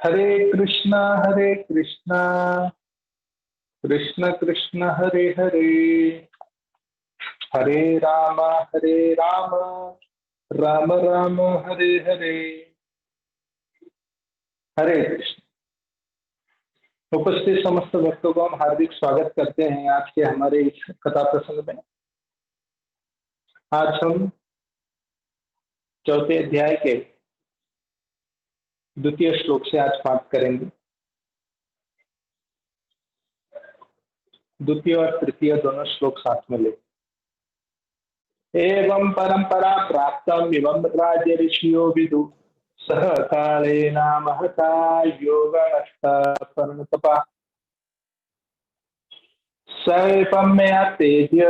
हरे कृष्णा कृष्ण कृष्ण हरे हरे, हरे राम राम राम हरे हरे। हरे कृष्ण। उपस्थित समस्त भक्तों को हम हार्दिक स्वागत करते हैं आज के हमारे इस कथा प्रसंग में। आज हम चौथे अध्याय के द्वितीय श्लोक से आज पाठ करेंगे। द्वितीय और तृतीय दोनों श्लोक साथ में ले। एवं परंपरा प्राप्तम एवं राज ऋषियो विदु सह कालेन महता योगनष्टपर्णतपा सैपम्य तेज्य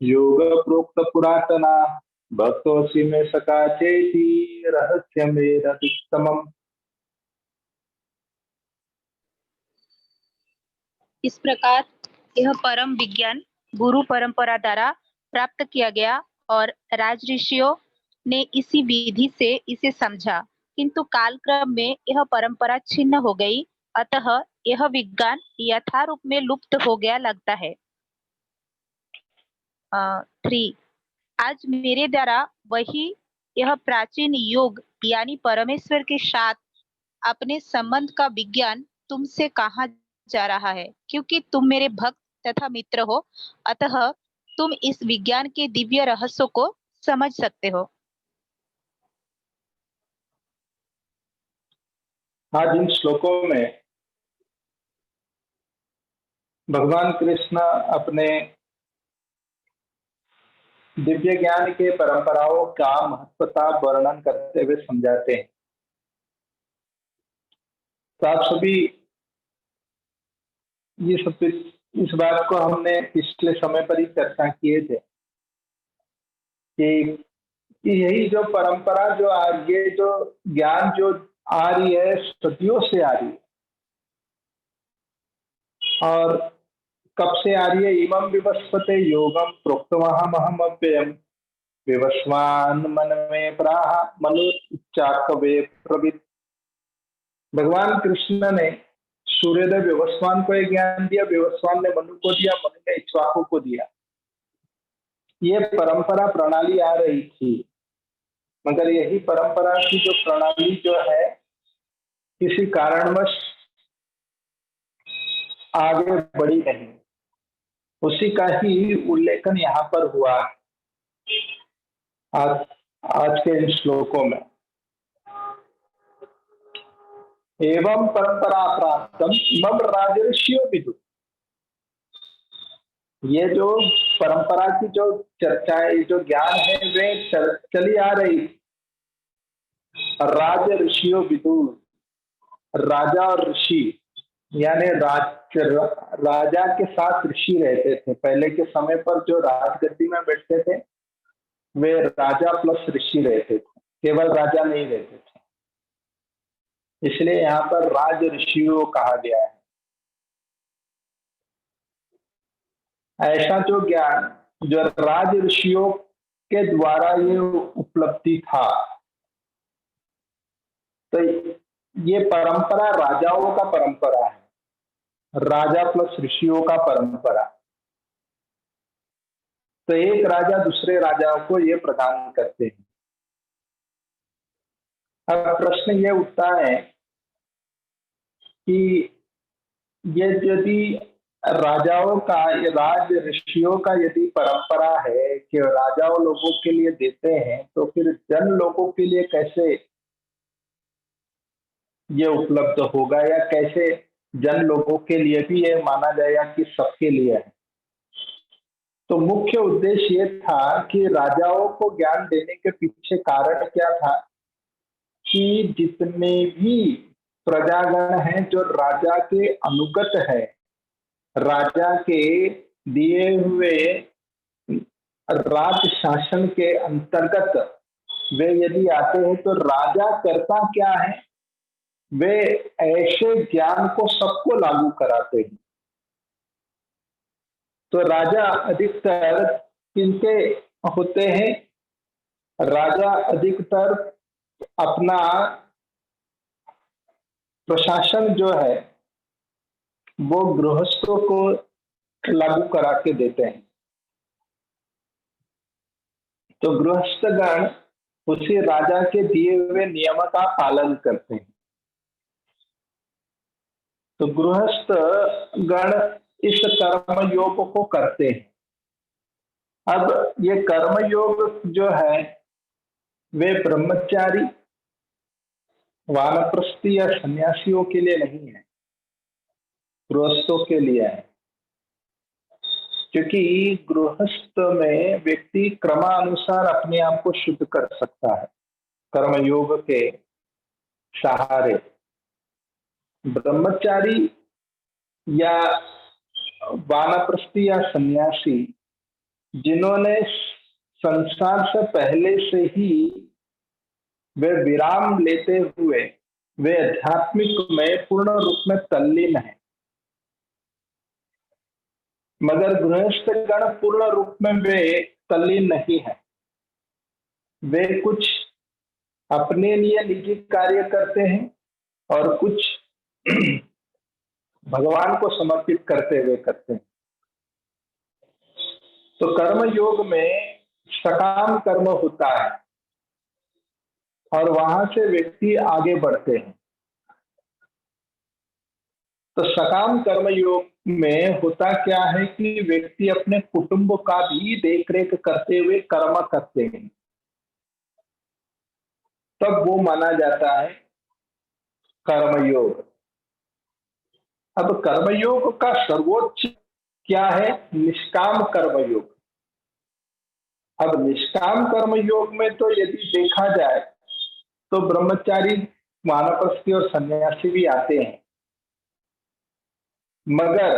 योग प्रोक्त पुरातना भक्तोसी में सका चेति रहस्य मेरदित्तमम्। इस प्रकार यह परम विज्ञान गुरु परंपरा द्वारा प्राप्त किया गया और राजऋषियों ने इसी विधि से इसे समझा, किंतु कालक्रम में यह परंपरा छिन्न हो गई, अतः यह विज्ञान यथारूप में लुप्त हो गया लगता है। 3 आज मेरे द्वारा वही यह प्राचीन योग यानी परमेश्वर के साथ अपने संबंध का विज्ञान तुमसे कहा जा रहा है, क्योंकि तुम मेरे भक्त तथा मित्र हो, अतः तुम इस विज्ञान के दिव्य रहस्यों को समझ सकते हो। आज इन श्लोकों में भगवान कृष्ण अपने दिव्य ज्ञान के परंपराओं का महत्वता वर्णन करते हुए समझाते हैं। तो आप सभी इस बात को हमने पिछले समय पर ही चर्चा किए थे कि यही जो परंपरा ये जो ज्ञान जो आ रही है सदियों से आ रही है, और कब से आ रही है। इमं विवस्वते योगम प्रोक्तमहमव्ययम् विवस्वान मन में प्राह मनुच्चाकवे प्रविद। भगवान कृष्ण ने सूर्योदय विवस्वान को एक ज्ञान दिया, विवस्वान ने मनु को दिया, मनु ने इक्ष्वाकु को दिया। ये परंपरा प्रणाली आ रही थी, मगर यही परंपरा की जो प्रणाली जो है किसी कारणवश आगे बढ़ी नहीं, उसी का ही उल्लेखन यहाँ पर हुआ आज के इन श्लोकों में। एवं परंपरा प्राप्तम इमं राजर्षियो विदु। ये जो परंपरा की जो चर्चा है, जो ज्ञान है, वे चली आ रही। राज ऋषियों विदु, राजा और ऋषि यानी राजा के साथ ऋषि रहते थे। पहले के समय पर जो राजगद्दी में बैठते थे वे राजा प्लस ऋषि रहते थे, केवल राजा नहीं रहते थे, इसलिए यहाँ पर राज ऋषियों कहा गया है। ऐसा जो ज्ञान जो राज ऋषियों के द्वारा ये उपलब्धि था, तो ये परंपरा राजाओं का परंपरा है, राजा प्लस ऋषियों का परंपरा। तो एक राजा दूसरे राजाओं को ये प्रदान करते हैं। अब प्रश्न ये उठता है कि ये यदि राजाओं का, ये राज ऋषियों का यदि परंपरा है कि राजाओं लोगों के लिए देते हैं, तो फिर जन लोगों के लिए कैसे ये उपलब्ध होगा, या कैसे जन लोगों के लिए भी ये माना जाएगा कि सबके लिए है। तो मुख्य उद्देश्य ये था कि राजाओं को ज्ञान देने के पीछे कारण क्या था कि जितने भी प्रजागण हैं जो राजा के अनुगत है, राजा के दिए हुए राज शासन के अंतर्गत वे यदि आते हैं, तो राजा करता क्या है, वे ऐसे ज्ञान को सबको लागू कराते हैं। तो राजा अधिकतर किनके होते हैं, राजा अधिकतर अपना प्रशासन जो है वो गृहस्थों को लागू करा के देते हैं। तो गृहस्थगण उसी राजा के दिए हुए नियम का पालन करते हैं। तो गृहस्थ गण इस कर्म योग को करते हैं। अब ये कर्म योग जो है वे ब्रह्मचारी, वानप्रस्थी या सन्यासियों के लिए नहीं है, गृहस्थों के लिए है। क्योंकि गृहस्थ में व्यक्ति क्रमानुसार अपने आप को शुद्ध कर सकता है कर्मयोग के सहारे। ब्रह्मचारी या वानप्रस्थी या सन्यासी जिन्होंने संसार से पहले से ही वे विराम लेते हुए वे आध्यात्मिक में पूर्ण रूप में तल्लीन है, मगर गृहस्थ गण पूर्ण रूप में वे तल्लीन नहीं है। वे कुछ अपने लिए निजी कार्य करते हैं और कुछ भगवान को समर्पित करते हुए करते हैं। तो कर्म योग में सकाम कर्म होता है और वहां से व्यक्ति आगे बढ़ते हैं। तो सकाम कर्म योग में होता क्या है कि व्यक्ति अपने कुटुंब का भी देखरेख करते हुए कर्म करते हैं, तब वो माना जाता है कर्मयोग। अब कर्मयोग का सर्वोच्च क्या है? निष्काम कर्मयोग। अब निष्काम कर्मयोग में तो यदि देखा जाए तो ब्रह्मचारी, वानप्रस्थी और सन्यासी भी आते हैं, मगर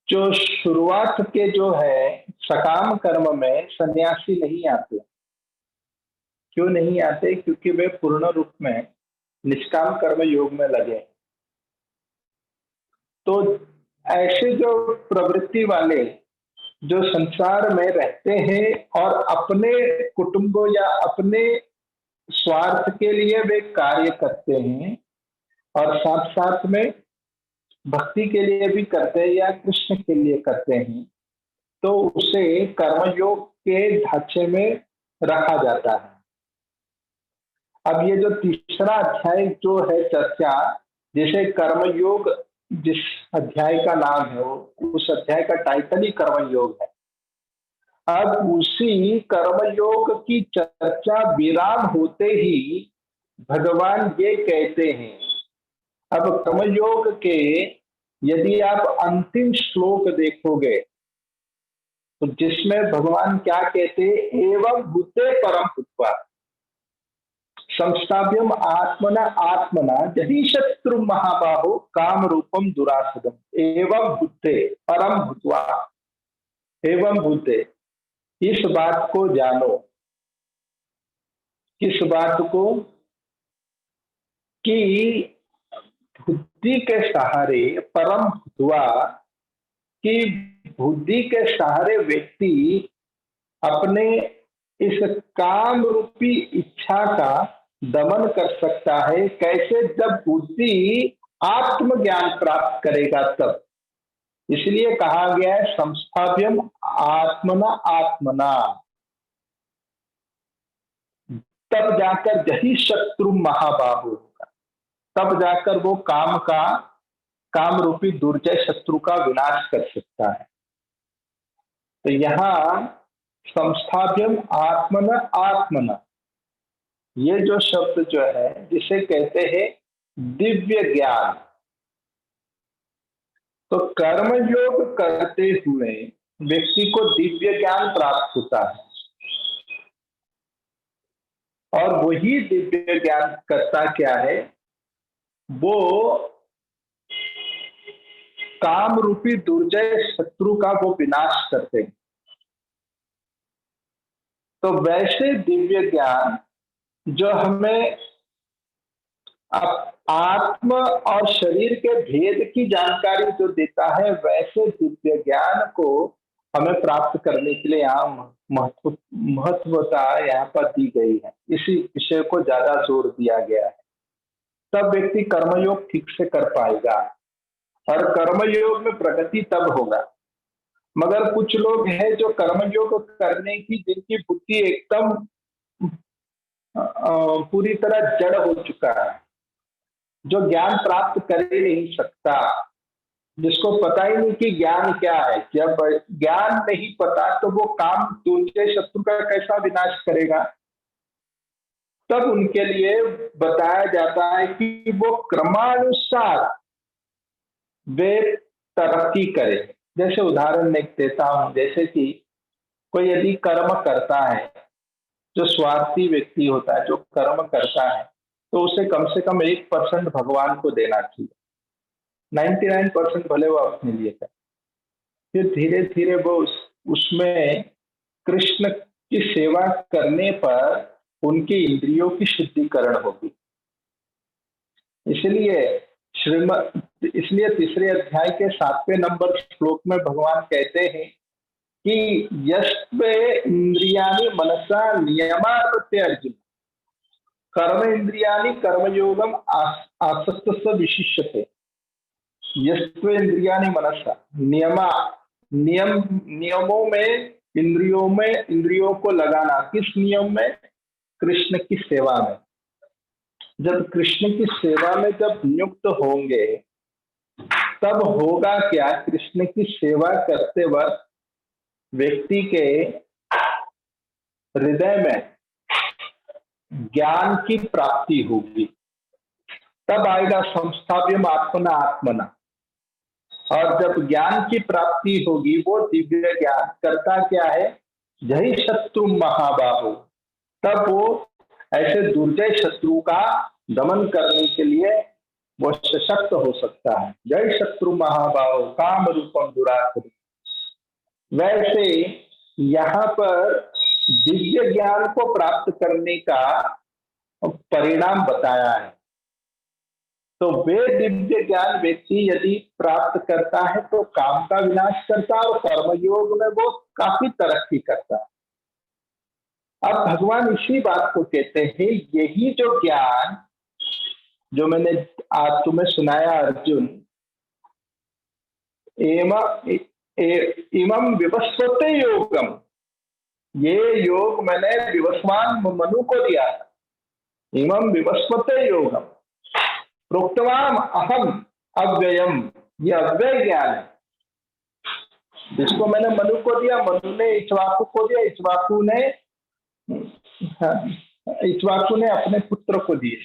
जो शुरुआत के जो है सकाम कर्म में सन्यासी नहीं आते। क्यों नहीं आते? क्योंकि वे पूर्ण रूप में निष्काम कर्म योग में लगे। तो ऐसे जो प्रवृत्ति वाले जो संसार में रहते हैं और अपने कुटुंब या अपने स्वार्थ के लिए वे कार्य करते हैं और साथ साथ में भक्ति के लिए भी करते हैं या कृष्ण के लिए करते हैं, तो उसे कर्मयोग के ढांचे में रखा जाता है। अब ये जो तीसरा अध्याय जो है चर्चा, जिसे कर्मयोग, जिस अध्याय का नाम है वो उस अध्याय का टाइटल ही कर्मयोग है। अब उसी कर्मयोग की चर्चा विराम होते ही भगवान ये कहते हैं। अब कर्मयोग के यदि आप अंतिम श्लोक देखोगे तो जिसमें भगवान क्या कहते हैं? एवं भूते परम भूत्वा संस्थाप्यम आत्मना आत्मना जहि शत्रु महाबाहो काम रूपम दुरासदम एवं भूते परम भूत्वा। एवं भूते, इस बात को जानो। किस बात को? कि बुद्धि के सहारे परम भूत्वा, कि बुद्धि के सहारे व्यक्ति अपने इस काम रूपी इच्छा का दमन कर सकता है। कैसे? जब बुद्धि आत्मज्ञान प्राप्त करेगा तब। इसलिए कहा गया है संस्थाप्यम आत्मना आत्मना, तब जाकर जही शत्रु महाबाहु होगा, तब जाकर वो काम रूपी दुर्जय शत्रु का विनाश कर सकता है। तो यहां संस्थाप्यम आत्मना आत्मना, ये जो शब्द जो है जिसे कहते हैं दिव्य ज्ञान। तो कर्मयोग करते हुए व्यक्ति को दिव्य ज्ञान प्राप्त होता है और वही दिव्य ज्ञान करता क्या है? वो काम रूपी दुर्जय शत्रु का वो विनाश करते हैं। तो वैसे दिव्य ज्ञान जो हमें आत्म और शरीर के भेद की जानकारी जो देता है, वैसे दिव्य ज्ञान को हमें प्राप्त करने के लिए यहाँ महत्वता यहाँ पर दी गई है। इसी विषय को ज्यादा जोर दिया गया है। तब व्यक्ति कर्मयोग ठीक से कर पाएगा और कर्मयोग में प्रगति तब होगा। मगर कुछ लोग हैं जो कर्मयोग करने की जिनकी बुद्धि एकदम पूरी तरह जड़ हो चुका है, जो ज्ञान प्राप्त कर ही नहीं सकता, जिसको पता ही नहीं कि ज्ञान क्या है। जब ज्ञान नहीं पता तो वो काम दूसरे शत्रु का कैसा विनाश करेगा। तब उनके लिए बताया जाता है कि वो क्रमानुसार वे तरक्की करें। जैसे उदाहरण मैं देता हूं, जैसे कि कोई यदि कर्म करता है, जो स्वार्थी व्यक्ति होता है, जो कर्म करता है, तो उसे कम से कम 1% भगवान को देना चाहिए। 99% भले वो अपने लिए करे। फिर धीरे धीरे वो उसमें कृष्ण की सेवा करने पर उनकी इंद्रियों की शुद्धिकरण होगी। इसलिए तीसरे अध्याय के 7वें नंबर श्लोक में भगवान कहते हैं कि यस्त्वे इंद्रियाणि मनसा नियमार्पत्य अर्जुन कर्म इंद्रियाणि कर्मयोगम आसक्तस्य विशिष्यते। यस्त्वे इंद्रियाणि मनसा नियमों में इंद्रियों को लगाना। किस नियम में? कृष्ण की सेवा में। जब कृष्ण की सेवा में जब नियुक्त होंगे तब होगा क्या? कृष्ण की सेवा करते वक्त व्यक्ति के हृदय में ज्ञान की प्राप्ति होगी। तब आएगा संस्थाप्यम आत्मना आत्मना। और जब ज्ञान की प्राप्ति होगी वो दिव्य ज्ञान करता क्या है? जय शत्रु महाबाहु। तब वो ऐसे दुर्जय शत्रु का दमन करने के लिए वो सशक्त हो सकता है। जय शत्रु महाबाहु काम रूपम दुरात्म। वैसे यहाँ पर दिव्य ज्ञान को प्राप्त करने का परिणाम बताया है। तो वे दिव्य ज्ञान व्यक्ति यदि प्राप्त करता है तो काम का विनाश करता है और कर्मयोग में वो काफी तरक्की करता है। अब भगवान इसी बात को कहते हैं, यही जो ज्ञान जो मैंने आज तुम्हें सुनाया अर्जुन, इमं विवस्वते योगम, ये योग मैंने विवस्वान मनु को दिया था। इमं विवस्वते योगम प्रोक्तवाम अहम अव्ययम, ये अव्यय ज्ञान है जिसको मैंने मनु को दिया। मनु ने इक्ष्वाकु को दिया, इक्ष्वाकु ने अपने पुत्र को दिए।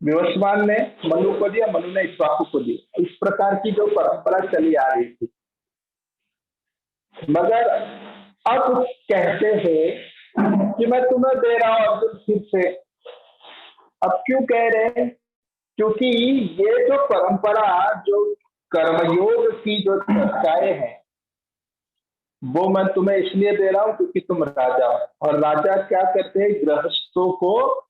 विवस्वान ने मनु को दिया, मनु ने इक्ष्वाकु को दिया। इस प्रकार की जो परंपरा चली आ रही थी। मगर अब कहते हैं कि मैं तुम्हें दे रहा हूं अर्जुन फिर से। अब क्यों कह रहे हैं? क्योंकि ये जो परंपरा, जो कर्मयोग की जो चर्चाएं हैं, वो मैं तुम्हें इसलिए दे रहा हूं क्योंकि तुम राजा हो। और राजा क्या करते हैं? गृहस्थों को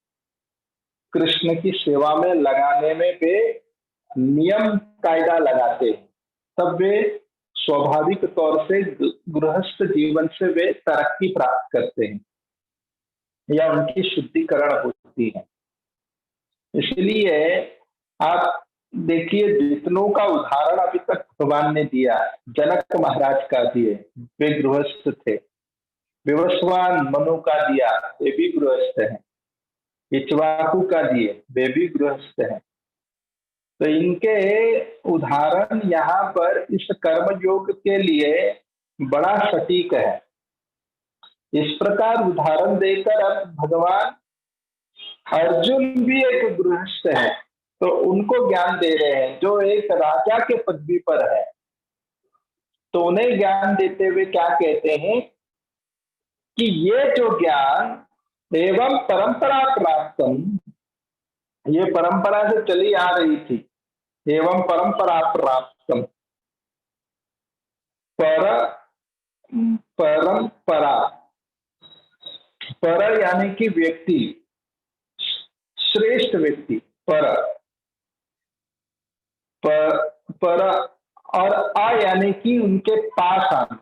कृष्ण की सेवा में लगाने में वे नियम कायदा लगाते हैं। तब वे स्वाभाविक तौर से गृहस्थ जीवन से वे तरक्की प्राप्त करते हैं या उनकी शुद्धिकरण होती है। इसलिए आप देखिए, जितनों का उदाहरण अभी तक भगवान ने दिया, जनक महाराज का दिए, वे गृहस्थ थे। विवस्वान मनु का दिया, वे भी गृहस्थ हैं। इक्ष्वाकु का दिए, वे भी गृहस्थ हैं। तो इनके उदाहरण यहाँ पर इस कर्म योग के लिए बड़ा सटीक है। इस प्रकार उदाहरण देकर अब भगवान अर्जुन भी एक गृहस्थ है तो उनको ज्ञान दे रहे हैं, जो एक राजा के पदवी पर है। तो उन्हें ज्ञान देते हुए क्या कहते हैं कि ये जो ज्ञान एवं परंपरा प्राप्तम, ये परंपरा से चली आ रही थी। एवं परंपरा प्राप्तम, परंपरा, पर यानी कि व्यक्ति, श्रेष्ठ व्यक्ति, पर और अ यानी कि उनके पास आना।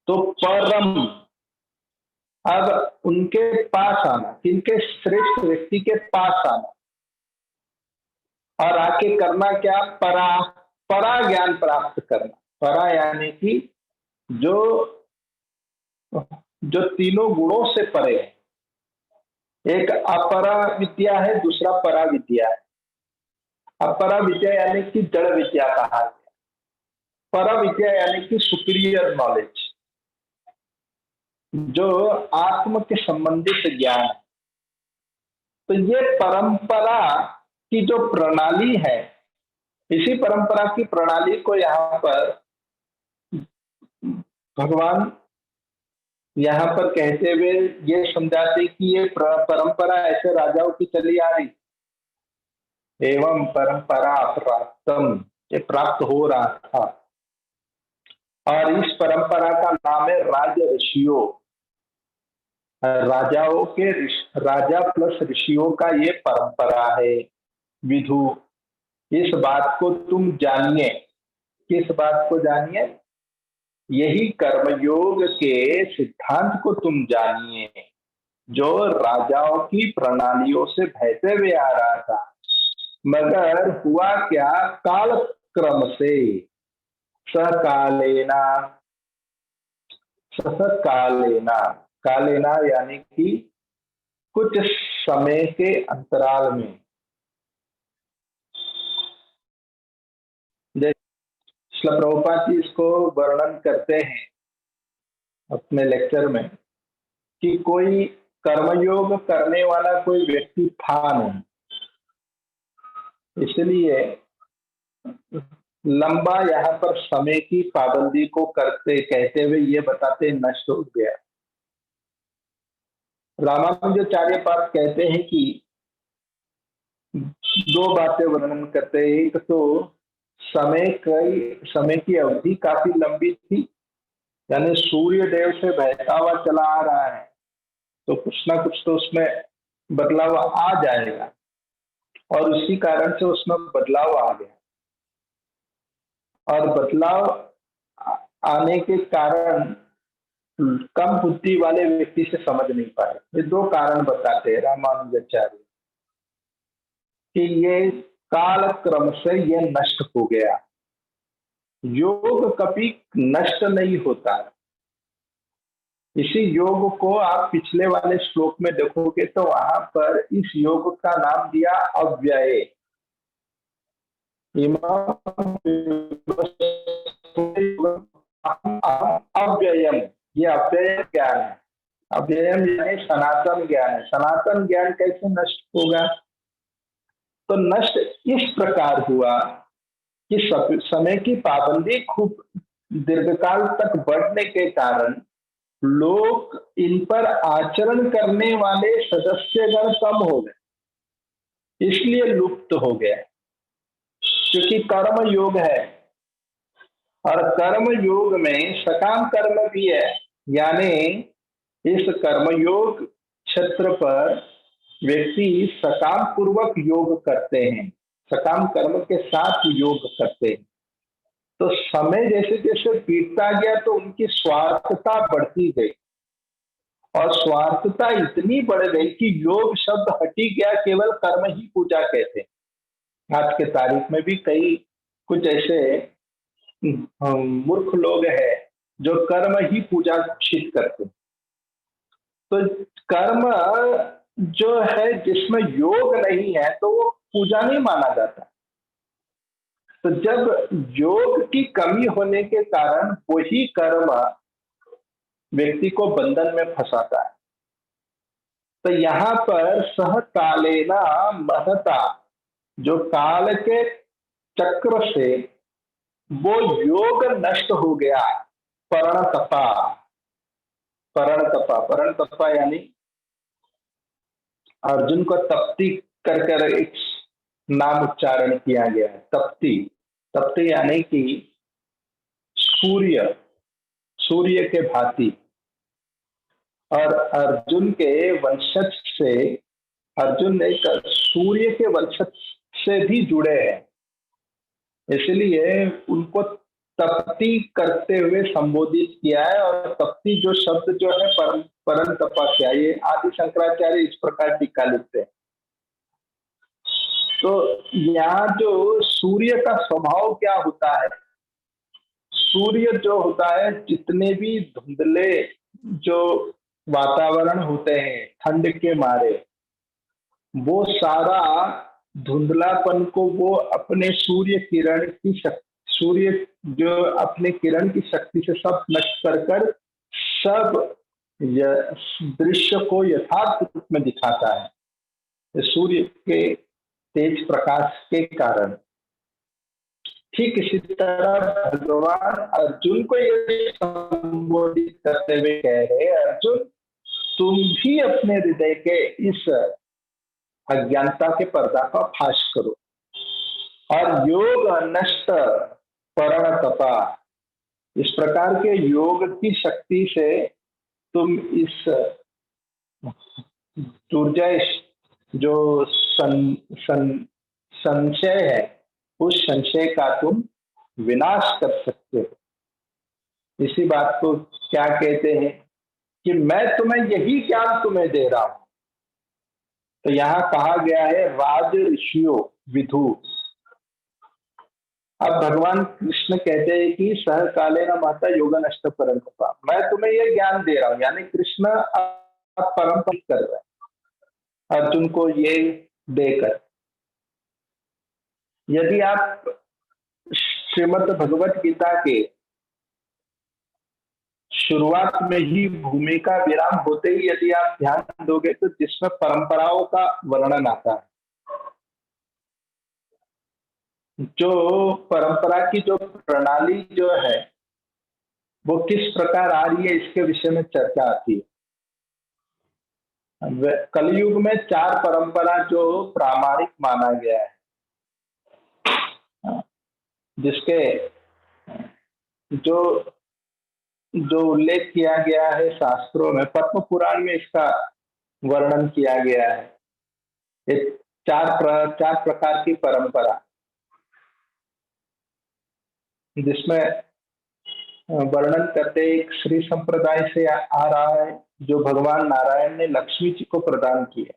तो परम अब उनके पास आना, किनके, श्रेष्ठ व्यक्ति के पास आना और आके करना क्या, परा ज्ञान प्राप्त करना। परा यानी कि जो जो तीनों गुणों से परे है। एक अपरा विद्या है, दूसरा परा विद्या है। अपरा विद्या यानी कि जड़ विद्या कहा है, परा विद्या यानी कि सुपीरियर नॉलेज, जो आत्म के संबंधित ज्ञान है। तो ये परंपरा की जो प्रणाली है, इसी परंपरा की प्रणाली को यहाँ पर भगवान यहाँ पर कहते हुए ये समझाते कि ये परंपरा ऐसे राजाओं की चली आ रही, एवं परंपरा प्राप्तम, ये प्राप्त हो रहा था। और इस परंपरा का नाम है राज ऋषियों, राजाओं के राजा प्लस ऋषियों का ये परंपरा है। विधु, इस बात को तुम जानिए। किस बात को जानिए? यही कर्मयोग के सिद्धांत को तुम जानिए, जो राजाओं की प्रणालियों से बहते हुए आ रहा था। मगर हुआ क्या, काल क्रम से, सकालेना, सहकालेना, कालेना यानी कि कुछ समय के अंतराल में, श्रील प्रभुपाद जी इसको वर्णन करते हैं अपने लेक्चर में कि कोई कर्मयोग करने वाला कोई व्यक्ति था नहीं, इसलिए लंबा यहाँ पर समय की पाबंदी को करते कहते हुए ये बताते नष्ट हो गया। रामानुजाचार्य पाद कहते हैं कि दो बातें वर्णन करते हैं। एक तो समय की अवधि काफी लंबी थी, यानी सूर्य देव से बहता हुआ चला आ रहा है, तो कुछ ना कुछ तो उसमें बदलाव आ जाएगा, और उसी कारण से उसमें बदलाव आ गया। और बदलाव आने के कारण कम बुद्धि वाले व्यक्ति से समझ नहीं पाए। ये दो कारण बताते हैं रामानुजाचार्य कि ये काल क्रम से ये नष्ट हो गया। योग कभी नष्ट नहीं होता। इसी योग को आप पिछले वाले श्लोक में देखोगे तो वहां पर इस योग का नाम दिया अव्यय। अव्ययम, ये अव्यय ज्ञान है। अव्ययम यानी सनातन ज्ञान है। सनातन ज्ञान कैसे नष्ट होगा? तो नष्ट इस प्रकार हुआ कि समय की पाबंदी खूब दीर्घकाल तक बढ़ने के कारण लोग इन पर आचरण करने वाले सदस्यगण कम हो गए, इसलिए लुप्त हो गया। क्योंकि कर्म योग है, और कर्म योग में सकाम कर्म भी है, यानी इस कर्मयोग क्षेत्र पर व्यक्ति सकाम पूर्वक योग करते हैं, सकाम कर्म के साथ योग करते हैं। तो समय जैसे जैसे बीतता गया तो उनकी स्वार्थता बढ़ती गई, और स्वार्थता इतनी बढ़ गई कि योग शब्द हटी गया, केवल कर्म ही पूजा कहते हैं। आज के तारीख में भी कई कुछ ऐसे मूर्ख लोग हैं जो कर्म ही पूजा घोषित करते हैं। तो कर्म जो है जिसमें योग नहीं है तो वो पूजा नहीं माना जाता। तो जब योग की कमी होने के कारण वही कर्म व्यक्ति को बंधन में फंसाता है। तो यहाँ पर सहकालेना महता, जो काल के चक्र से वो योग नष्ट हो गया। परणतपा, परणतपा यानी अर्जुन को तप्ती कर कर एक नाम उच्चारण किया गया है। तप्ती, तप्ती यानी कि सूर्य, सूर्य के भांति। और अर्जुन के वंशज से, अर्जुन एक सूर्य के वंशज से भी जुड़े हैं, इसलिए उनको तप्ती करते हुए संबोधित किया है। और तप्ती जो शब्द जो है परम तपस्या, ये आदि शंकराचार्य इस प्रकार टीका लिखते हैं। तो यहाँ जो सूर्य का स्वभाव क्या होता है, सूर्य जो होता है, जितने भी धुंधले जो वातावरण होते हैं ठंड के मारे, वो सारा धुंधलापन को वो अपने सूर्य किरण की शक्ति, सूर्य जो अपने किरण की शक्ति से सब नष्ट कर कर सब दृश्य को यथार्थ रूप में दिखाता है सूर्य के तेज प्रकाश के कारण। ठीक इसी तरह भगवान अर्जुन को ये संबोधित करते हुए कह रहे हैं, अर्जुन तुम भी अपने हृदय के इस अज्ञानता के पर्दा का फाश करो और योग नष्ट परण तपा, इस प्रकार के योग की शक्ति से तुम इस दुर्जय जो संशय है, उस संशय का तुम विनाश कर सकते हो। इसी बात को क्या कहते हैं कि मैं तुम्हें यही ज्ञान तुम्हें दे रहा हूं। तो यहाँ कहा गया है राज ऋषियों विधु। अब भगवान कृष्ण कहते हैं कि सह काले न माता योग नष्ट परंपरा, मैं तुम्हें यह ज्ञान दे रहा हूं, यानी कृष्ण परंपरा कर रहे हैं अर्जुन को ये देकर। यदि आप श्रीमद् भगवत गीता के शुरुआत में ही भूमिका विराम होते ही यदि आप ध्यान दोगे तो जिसमें परंपराओं का वर्णन आता है, जो परंपरा की जो प्रणाली जो है वो किस प्रकार आ रही है इसके विषय में चर्चा आती है। कलयुग में 4 परंपरा जो प्रामाणिक माना गया है, जिसके जो उल्लेख किया गया है शास्त्रों में, पद्म पुराण में इसका वर्णन किया गया है। ये 4 प्रकार की परंपरा, जिसमें वर्णन करते एक श्री संप्रदाय से आ रहा है जो भगवान नारायण ने लक्ष्मी जी को प्रदान किया,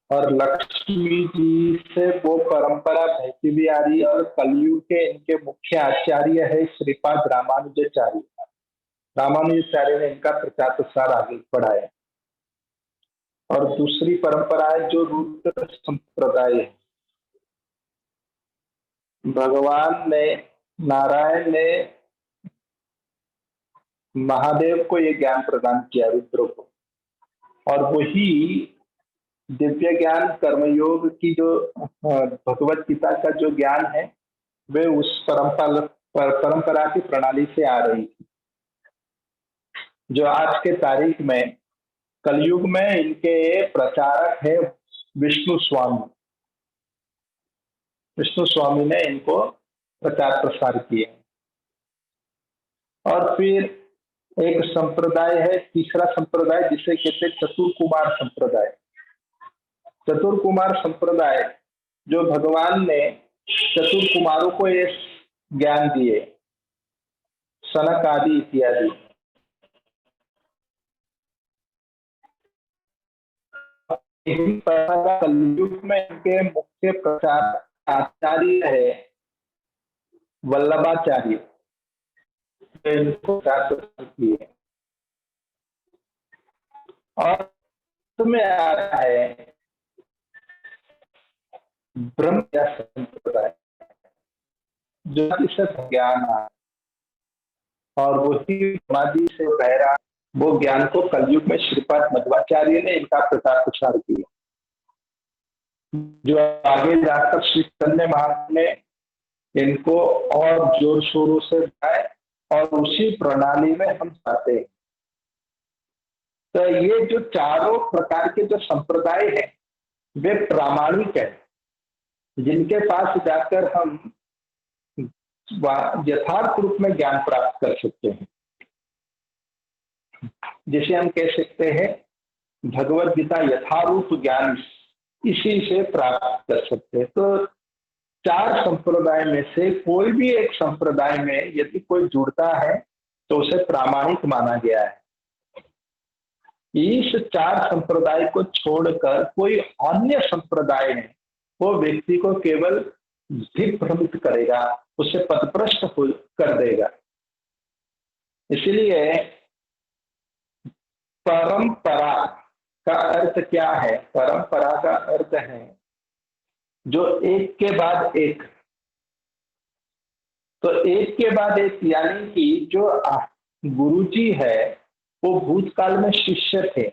और लक्ष्मी जी से वो परंपरा बहती भी आ रही है, और कलयुग के इनके मुख्य आचार्य है श्रीपाद रामानुजाचार्य। रामानुजाचार्य ने इनका प्रचार प्रसार आगे बढ़ाया। और दूसरी परंपरा है जो रुद्र संप्रदाय है। भगवान ने नारायण ने महादेव को ये ज्ञान प्रदान किया, रुद्र को, और वही दिव्य ज्ञान कर्मयोग की जो भगवत गीता का जो ज्ञान है वे उस परंपरा की प्रणाली से आ रही थी, जो आज के तारीख में कलयुग में इनके प्रचारक है विष्णु स्वामी। विष्णु स्वामी ने इनको प्रचार प्रसार किया। और फिर एक संप्रदाय है, तीसरा संप्रदाय, जिसे कहते चतुर्कुमार संप्रदाय। चतुर्कुमार संप्रदाय जो भगवान ने चतुर्कुमारों को ये ज्ञान दिए, सनक आदि इत्यादि। कलयुग में इनके मुख्य प्रचार आचार्य है वल्लभाचार्य, इनको किए। और तुम्हें आ रहा है ब्रह्म संप्रदाय, जो इसे ज्ञान है, और वही समाधि से बहरा वो ज्ञान को कलयुग में श्रीपाद मध्वाचार्य ने इनका प्रचार प्रसार किया, जो आगे जाकर श्री चैतन्य महाप्रभु ने इनको और जोर शोरों से बताए, और उसी प्रणाली में हम चाहते हैं। तो ये जो चारों प्रकार के जो संप्रदाय है वे प्रामाणिक है, जिनके पास जाकर हम यथार्थ रूप में ज्ञान प्राप्त कर सकते हैं, जिसे हम कह सकते हैं भगवत गीता यथारूप ज्ञान, इसी से प्राप्त कर सकते हैं। तो 4 संप्रदाय में से कोई भी एक संप्रदाय में यदि कोई जुड़ता है तो उसे प्रामाणिक माना गया है। इस 4 संप्रदाय को छोड़कर कोई अन्य संप्रदाय है वो व्यक्ति को केवल दिग्भ्रमित करेगा, उसे पथभ्रष्ट कर देगा। इसलिए परंपरा का अर्थ क्या है? परंपरा का अर्थ है जो एक के बाद एक, तो एक के बाद एक, यानी कि जो गुरुजी है वो भूतकाल में शिष्य थे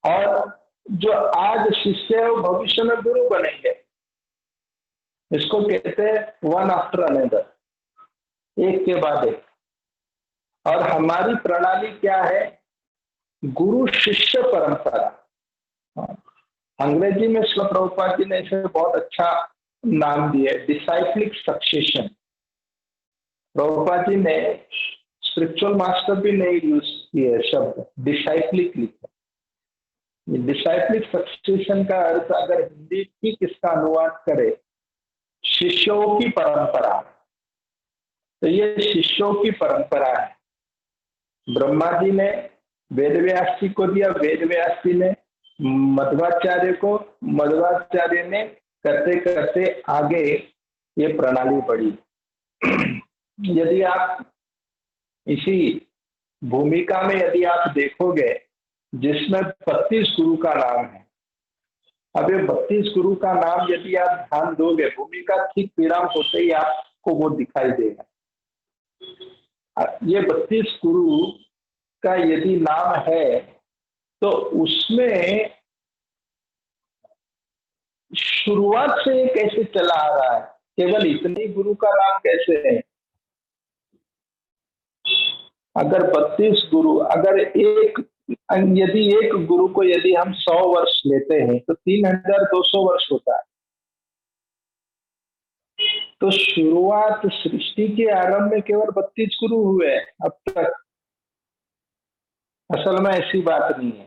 और जो आज शिष्य है वो भविष्य में गुरु बनेंगे। इसको कहते हैं वन आफ्टर अनदर, एक के बाद एक। और हमारी प्रणाली क्या है? गुरु शिष्य परंपरा। अंग्रेजी में श्रील प्रभुपाद जी ने इसे बहुत अच्छा नाम दिया, डिसाइक्लिक सक्सेशन। प्रभुपाद जी ने स्पिरिचुअल मास्टर भी नहीं यूज किए शब्द, डिसाइक्लिक लिखा। डिसाइक्लिक सक्सेशन का अर्थ अगर हिंदी ठीक इसका अनुवाद करे, शिष्यों की परंपरा। तो ये शिष्यों की परंपरा है। ब्रह्मा जी ने वेद व्यास जी को दिया, वेद व्यास जी ने मध्वाचार्य को, मध्वाचार्य ने करते करते आगे ये प्रणाली बढ़ी। यदि आप इसी भूमिका में यदि आप देखोगे जिसमें 32 गुरु का नाम है, अब ये 32 गुरु का नाम यदि आप ध्यान दोगे, भूमिका ठीक विराम होते ही आपको वो दिखाई देगा। ये 32 गुरु का यदि नाम है तो उसमें शुरुआत से कैसे चला आ रहा है? केवल इतने गुरु का नाम कैसे है? अगर 32 गुरु, अगर यदि एक गुरु को यदि हम 100 वर्ष लेते हैं तो 3200 वर्ष होता है। तो शुरुआत सृष्टि के आरंभ में केवल 32 गुरु हुए अब तक। असल में ऐसी बात नहीं है।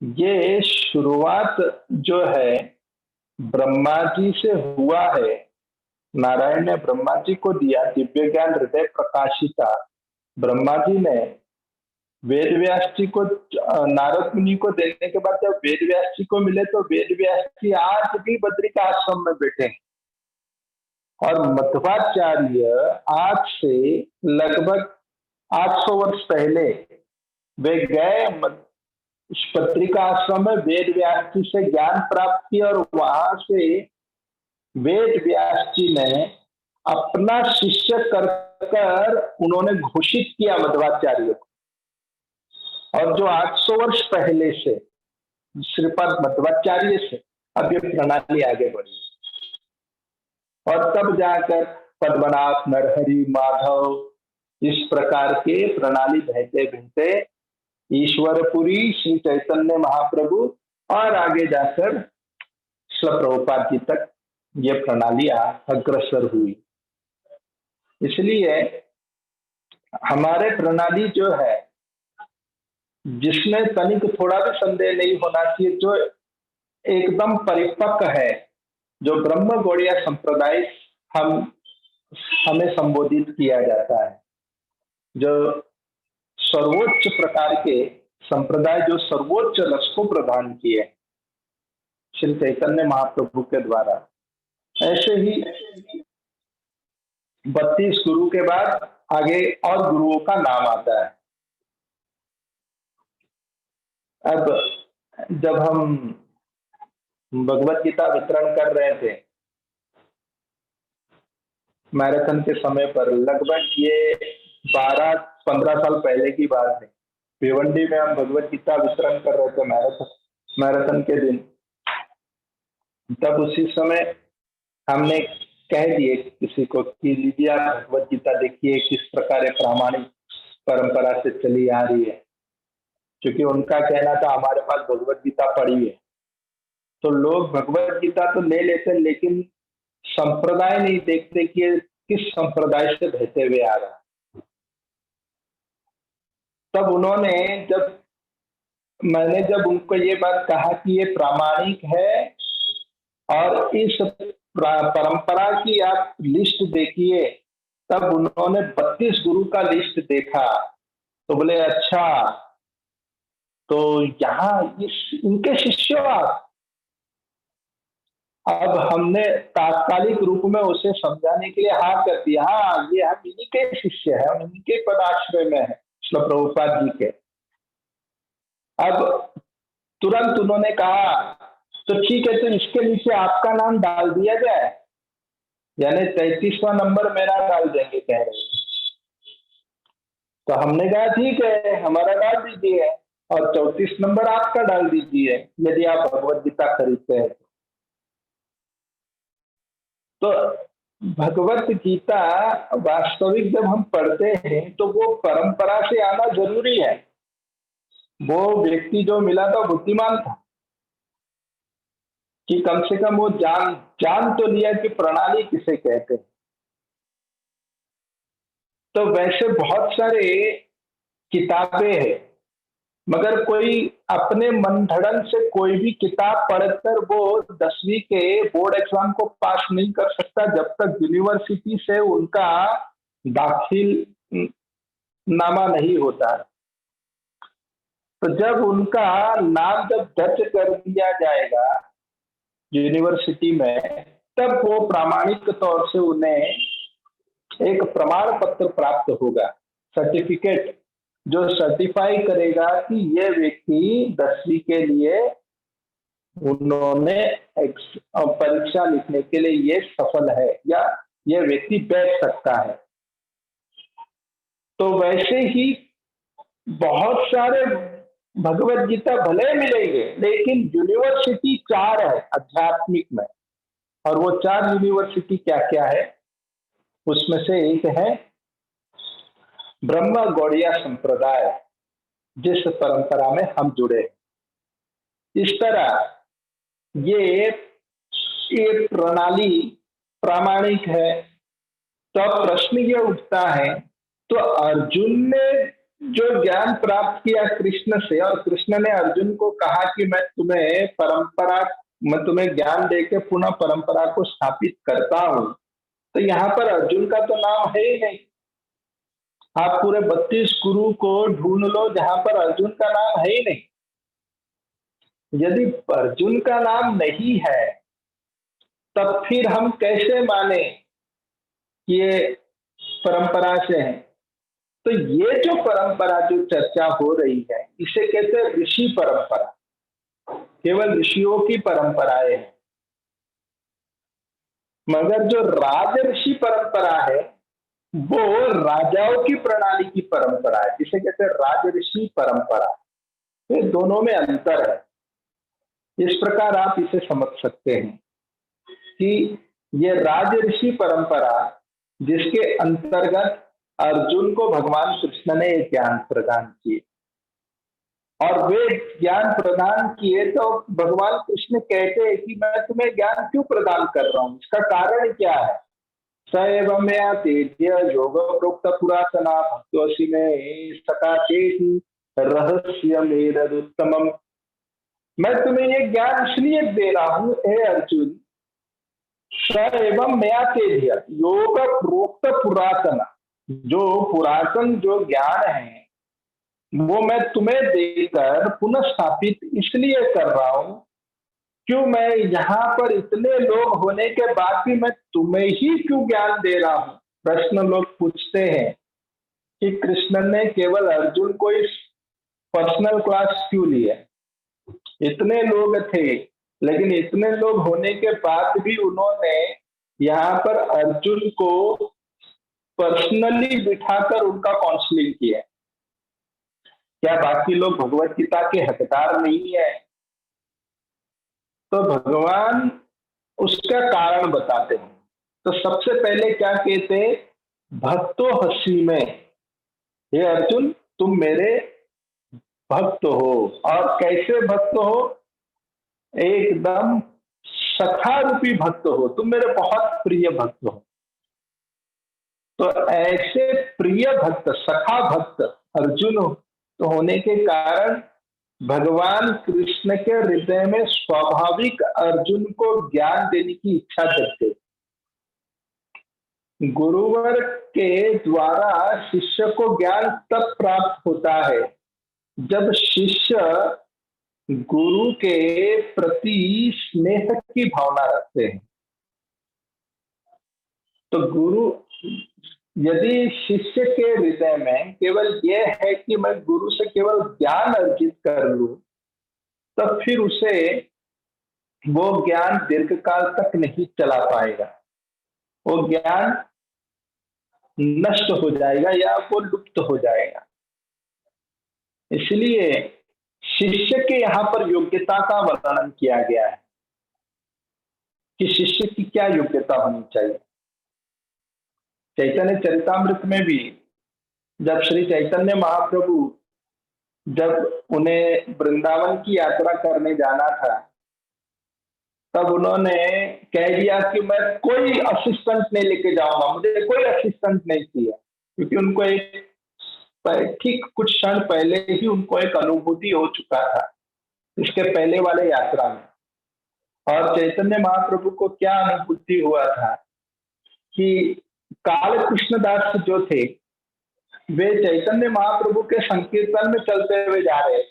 ये शुरुआत जो है ब्रह्मा जी से हुआ है। नारायण ने ब्रह्मा जी को दिया दिव्य ज्ञान हृदय प्रकाशिता। ब्रह्मा जी ने वेद व्यास जी को, नारद मुनि को देने के बाद जब वेद व्यास जी को मिले तो वेद व्यास जी आज भी बद्री का आश्रम में बैठे हैं। और मध्वाचार्य आज से लगभग 800 वर्ष पहले वे गए पत्रिका आश्रम में, वेद व्यास जी से ज्ञान प्राप्त किया और वहां से वेद व्यास जी ने अपना शिष्य कर उन्होंने घोषित किया मध्वाचार्य को। और जो 800 वर्ष पहले से श्रीपाद मध्वाचार्य से अब ये प्रणाली आगे बढ़ी और तब जाकर पद्मनाभ, नरहरि, माधव इस प्रकार के प्रणाली बहते बहते ईश्वरपुरी, श्री चैतन्य महाप्रभु और आगे जाकर श्रील प्रभुपाद जी तक ये प्रणाली अग्रसर हुई। इसलिए हमारे प्रणाली जो है, जिसमें तनिक थोड़ा भी संदेह नहीं होना चाहिए, जो एकदम परिपक्व है, जो ब्रह्म गौड़िया संप्रदाय हमें संबोधित किया जाता है, जो सर्वोच्च प्रकार के संप्रदाय, जो सर्वोच्च रस को प्रदान किए श्री चैतन्य महाप्रभु के द्वारा। ऐसे ही 32 गुरु के बाद आगे और गुरुओं का नाम आता है। अब जब हम भगवत गीता वितरण कर रहे थे मैराथन के समय पर, लगभग ये 12-15 साल पहले की बात है, भिवंडी में हम भगवत गीता वितरण कर रहे थे मैराथन के दिन। तब उसी समय हमने कह दिए किसी को कि लीजिए आप भगवत गीता देखिए किस प्रकार प्रामाणिक परंपरा से चली आ रही है। क्योंकि उनका कहना था हमारे पास भगवत गीता पड़ी है। तो लोग भगवत गीता तो ले लेते लेकिन संप्रदाय नहीं देखते कि ये किस संप्रदाय से बहते हुए आ रहा। तब मैंने जब उनको ये बात कहा कि ये प्रामाणिक है और इस परंपरा की आप लिस्ट देखिए, तब उन्होंने 32 गुरु का लिस्ट देखा तो बोले अच्छा, तो यहाँ इनके शिष्य हो आप? अब हमने तात्कालिक रूप में उसे समझाने के लिए हाँ कर दिया, हाँ ये हम इन्हीं के शिष्य हैं, हम इन्हीं के पदाश्रय में है, श्रील प्रभुपाद जी के। अब तुरंत उन्होंने कहा तो ठीक है, तो इसके नीचे आपका नाम डाल दिया जाए, यानी 33वां नंबर मेरा डाल देंगे कह रहे हैं। तो हमने कहा ठीक है, हमारा डाल दीजिए और 34 नंबर आपका डाल दीजिए यदि आप भगवत गीता खरीदते हैं। तो भगवत गीता वास्तविक जब हम पढ़ते हैं तो वो परंपरा से आना जरूरी है। वो व्यक्ति जो मिला था बुद्धिमान था कि कम से कम वो जान तो लिया कि प्रणाली किसे कहते हैं। तो वैसे बहुत सारे किताबें हैं, मगर कोई अपने मन धड़न से कोई भी किताब पढ़कर वो 10वीं के बोर्ड एग्जाम को पास नहीं कर सकता जब तक यूनिवर्सिटी से उनका दाखिल नामा नहीं होता। तो जब उनका नाम जब दर्ज कर दिया जाएगा यूनिवर्सिटी में, तब वो प्रामाणिक तौर से उन्हें एक प्रमाण पत्र प्राप्त होगा, सर्टिफिकेट, जो सर्टिफाई करेगा कि ये व्यक्ति 10वीं के लिए उन्होंने परीक्षा लिखने के लिए ये सफल है या ये व्यक्ति बैठ सकता है। तो वैसे ही बहुत सारे भगवत गीता भले मिलेंगे, लेकिन यूनिवर्सिटी 4 है आध्यात्मिक में, और वो 4 यूनिवर्सिटी क्या क्या है उसमें से एक है ब्रह्म गौड़िया संप्रदाय, जिस परंपरा में हम जुड़े। इस तरह ये प्रणाली प्रामाणिक है। तो अब प्रश्न ये उठता है, तो अर्जुन ने जो ज्ञान प्राप्त किया कृष्ण से, और कृष्ण ने अर्जुन को कहा कि मैं तुम्हें ज्ञान देके पुनः परंपरा को स्थापित करता हूं, तो यहाँ पर अर्जुन का तो नाम है ही नहीं। आप पूरे 32 गुरु को ढूंढ लो जहां पर अर्जुन का नाम है ही नहीं। यदि अर्जुन का नाम नहीं है तब फिर हम कैसे माने कि ये परंपरा से है? तो ये जो परंपरा जो चर्चा हो रही है इसे कहते हैं ऋषि परंपरा। केवल ऋषियों की परंपराएं हैं, मगर जो राज ऋषि परंपरा है वो राजाओं की प्रणाली की परंपरा है, जिसे कहते हैं राज ऋषि परंपरा। तो दोनों में अंतर है। इस प्रकार आप इसे समझ सकते हैं कि ये राज ऋषि परंपरा जिसके अंतर्गत अर्जुन को भगवान कृष्ण ने एक ज्ञान प्रदान किए, और वे ज्ञान प्रदान किए तो भगवान कृष्ण कहते हैं कि मैं तुम्हें ज्ञान क्यों प्रदान कर रहा हूं, इसका कारण क्या है? स एवं मया तेज्य योग प्रोक्त पुरातना भक्तोसी में सकाचेति रहस्यमेतदुत्तमम्। मैं तुम्हें ये ज्ञान इसलिए दे रहा हूं हे अर्जुन, स एवं मया तेज्य योग प्रोक्त पुरातना, जो पुरातन जो ज्ञान है वो मैं तुम्हें देकर पुनः स्थापित इसलिए कर रहा हूं, क्यों मैं यहाँ पर इतने लोग होने के बाद भी मैं तुम्हें ही क्यों ज्ञान दे रहा हूं? प्रश्न लोग पूछते हैं कि कृष्ण ने केवल अर्जुन को इस पर्सनल क्लास क्यों लिया? इतने लोग थे, लेकिन इतने लोग होने के बाद भी उन्होंने यहाँ पर अर्जुन को पर्सनली बिठाकर उनका काउंसलिंग किया। क्या बाकी लोग भगवत गीता के हकदार नहीं है? तो भगवान उसका कारण बताते हैं। तो सबसे पहले क्या कहते हैं? भक्तो हसी में, हे अर्जुन तुम मेरे भक्त हो। और कैसे भक्त हो? एकदम सखा रूपी भक्त हो, तुम मेरे बहुत प्रिय भक्त हो। तो ऐसे प्रिय भक्त, सखा भक्त अर्जुन तो होने के कारण भगवान कृष्ण के हृदय में स्वाभाविक अर्जुन को ज्ञान देने की इच्छा जगते। गुरुवर के द्वारा शिष्य को ज्ञान तब प्राप्त होता है जब शिष्य गुरु के प्रति स्नेह की भावना रखते हैं। तो गुरु, यदि शिष्य के हृदय में केवल यह है कि मैं गुरु से केवल ज्ञान अर्जित कर लूं, तब फिर उसे वो ज्ञान दीर्घकाल तक नहीं चला पाएगा। वो ज्ञान नष्ट हो जाएगा या वो लुप्त हो जाएगा। इसलिए शिष्य के यहाँ पर योग्यता का वर्णन किया गया है कि शिष्य की क्या योग्यता होनी चाहिए। चैतन्य चरितामृत में भी जब श्री चैतन्य महाप्रभु जब उन्हें वृंदावन की यात्रा करने जाना था, तब उन्होंने कह दिया कि मैं कोई असिस्टेंट नहीं लेके जाऊंगा, मुझे कोई असिस्टेंट नहीं चाहिए, क्योंकि उनको एक ठीक कुछ क्षण पहले ही उनको एक अनुभूति हो चुका था इसके पहले वाले यात्रा में। और चैतन्य महाप्रभु को क्या अनुभूति हुआ था कि काल कृष्णदास जो थे वे चैतन्य महाप्रभु के संकीर्तन में चलते हुए जा रहे,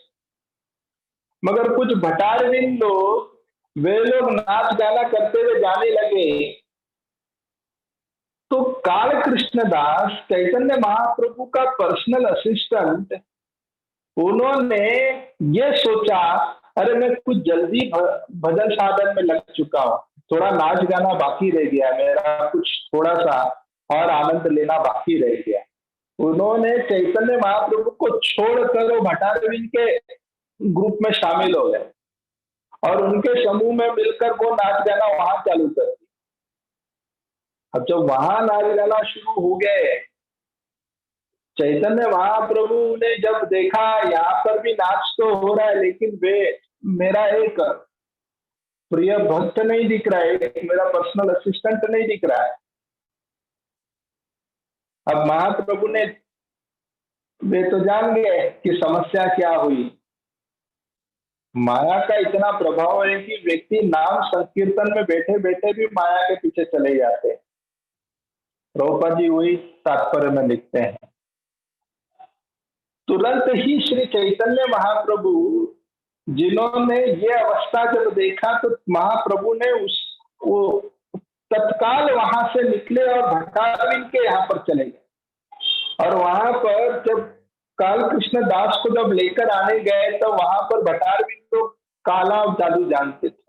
मगर कुछ भटारविंद लोग, वे लोग नाच गाना करते हुए जाने लगे। तो काल कृष्णदास चैतन्य महाप्रभु का पर्सनल असिस्टेंट, उन्होंने ये सोचा, अरे मैं कुछ जल्दी भजन साधन में लग चुका हूँ, थोड़ा नाच गाना बाकी रह गया, मेरा कुछ थोड़ा सा और आनंद लेना बाकी रह गया। उन्होंने चैतन्य महाप्रभु को छोड़कर वो भटारविंद के ग्रुप में शामिल हो गए और उनके समूह में मिलकर वो नाच गाना वहां चालू कर दिया। अब जब वहां नाच गाना शुरू हो गए, चैतन्य महाप्रभु ने जब देखा यहाँ पर भी नाच तो हो रहा है, लेकिन वे मेरा एक प्रिय भक्त नहीं दिख रहा है, मेरा पर्सनल असिस्टेंट नहीं दिख रहा है। अब महाप्रभु ने, वे तो जान गए कि समस्या क्या हुई। माया का इतना प्रभाव है कि व्यक्ति नाम संकीर्तन में बैठे बैठे भी माया के पीछे चले जाते हैं। प्रभुपाद जी वही तात्पर्य में लिखते हैं, तुरंत ही श्री चैतन्य महाप्रभु जिन्होंने ये अवस्था जब देखा, तो महाप्रभु ने वो तत्काल वहां से निकले और भट्टारविंद के यहाँ पर चले गए। और वहां पर जब काल कृष्ण दास को जब लेकर आने गए, तो वहां पर भट्टारविंद तो काला जादू जानते थे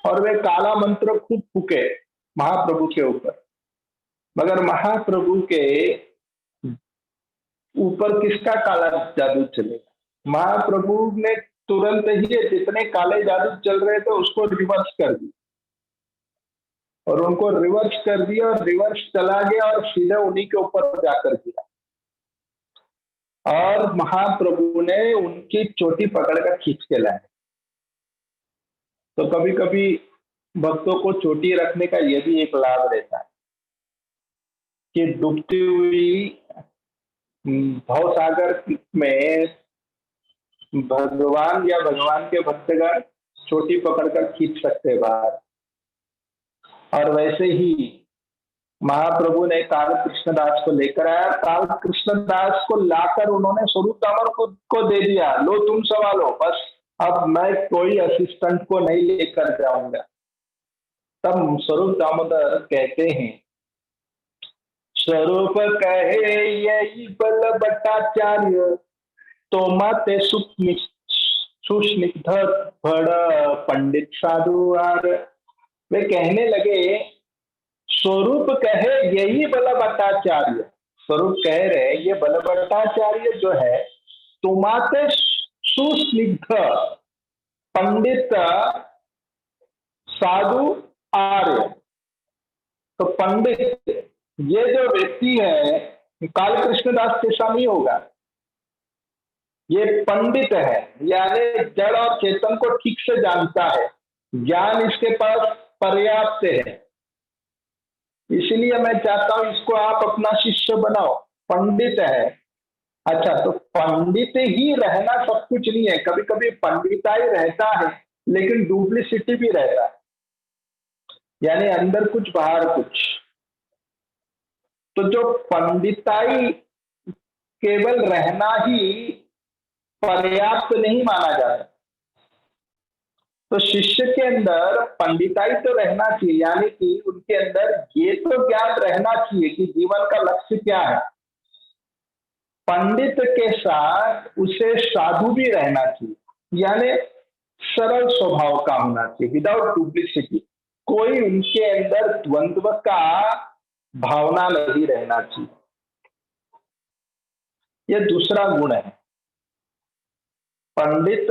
और वे काला मंत्र खूब फूके महाप्रभु के ऊपर, मगर महाप्रभु के ऊपर किसका काला जादू चलेगा। महाप्रभु ने तुरंत ही जितने काले जादू चल रहे थे उसको रिवर्स कर दिया और उनको रिवर्स कर दिया और रिवर्स चला गया और सीधे उन्हीं के ऊपर जाकर गिरा और महाप्रभु ने उनकी चोटी पकड़कर खींच के लाए। तो कभी कभी भक्तों को चोटी रखने का यह भी एक लाभ रहता है कि डूबती हुई भवसागर में भगवान या भगवान के भक्तगण चोटी पकड़कर खींच सकते बाहर। और वैसे ही महाप्रभु ने काल कृष्णदास को लेकर आया, काल कृष्णदास को लाकर उन्होंने स्वरूप दामोदर को दे दिया, लो तुम संभालो, बस अब मैं कोई असिस्टेंट को नहीं लेकर जाऊंगा। तब स्वरूप दामोदर कहते हैं, स्वरूप कहे यही बल भट्टाचार्य, तो माते सुस्निग्ध भड़ पंडित साधुआर। वे कहने लगे, स्वरूप कहे यही बल भट्टाचार्य, स्वरूप कह रहे ये बल भट्टाचार्य जो है, तुम्हारे सुस्निग्ध पंडित साधु आर्य। तो पंडित ये जो व्यक्ति है काल कृष्णदास जैसा नहीं होगा, ये पंडित है, यानी जड़ और चेतन को ठीक से जानता है, ज्ञान इसके पास पर्याप्त है। इसलिए मैं चाहता हूं इसको आप अपना शिष्य बनाओ, पंडित है। अच्छा, तो पंडित ही रहना सब कुछ नहीं है, कभी कभी पंडिताई रहता है लेकिन डुप्लीसिटी भी रहता है, यानी अंदर कुछ बाहर कुछ। तो जो पंडिताई केवल रहना ही पर्याप्त नहीं माना जाता। तो शिष्य के अंदर पंडिताई तो रहना चाहिए, यानी कि उनके अंदर ये तो ज्ञान रहना चाहिए कि जीवन का लक्ष्य क्या है। पंडित के साथ उसे साधु भी रहना चाहिए, यानी सरल स्वभाव का होना चाहिए, विदाउट डुप्लीसिटी। कोई उनके अंदर द्वंद्व का भावना नहीं रहना चाहिए। यह दूसरा गुण है। पंडित